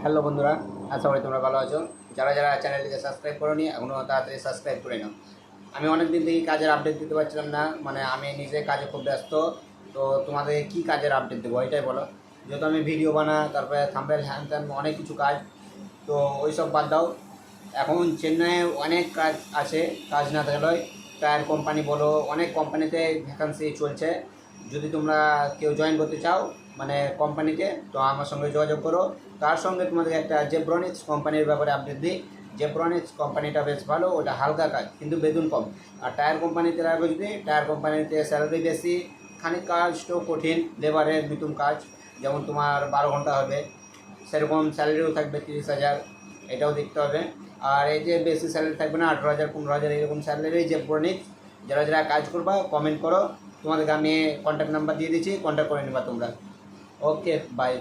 Hello বন্ধুরা, আশা করি তোমরা ভালো আছো। যারা যারা চ্যানেলটিকে সাবস্ক্রাইব করোনি এখনও তাড়াতাড়ি সাবস্ক্রাইব করে নাও। আমি অনেক দিন থেকে কাজের আপডেট দিতে পারছিলাম না, মানে আমি নিজে কাজে খুব ব্যস্ত। তো তোমাদের কি কাজের আপডেট দেবো এটাই বলো। যেহেতু আমি ভিডিও বানা, তারপরে থাম্বনেল হ্যান ত্যান অনেক কিছু কাজ, তো ওই সব বাদ দাও। এখন চেন্নাইয়ে অনেক কাজ আছে, কাজ না থাকলেও টায়ার কোম্পানি বলো, অনেক কোম্পানিতে ভ্যাকান্সি চলছে। যদি তোমরা কেউ জয়েন করতে চাও মানে কোম্পানিতে, তো আমার সঙ্গে যোগাযোগ করো। তার সঙ্গে তোমাদের একটা জেব্রনিক্স কোম্পানির ব্যাপারে আপডেট দিই। জেব্রনিক্স কোম্পানিটা বেশ ভালো, ওটা হালকা কাজ কিন্তু বেতন কম। আর টায়ার কোম্পানিতে রাখবে যদি, টায়ার কোম্পানিতে স্যালারি বেশি, খানিক কাজটাও কঠিন, লেবারের নতুন কাজ, যেমন তোমার 12 ঘন্টা হবে, সেরকম স্যালারিও থাকবে 30,000, এটাও দেখতে হবে। আর এই যে বেশি স্যালারি থাকবে না, 18,000 15,000 এরকম স্যালারি জেব্রনিক্স। যারা যারা কাজ করবা কমেন্ট করো, তোমাদেরকে আমি কন্ট্যাক্ট নাম্বার দিয়ে দিচ্ছি, কন্ট্যাক্ট করে নেবা তোমরা। ওকে, বাই।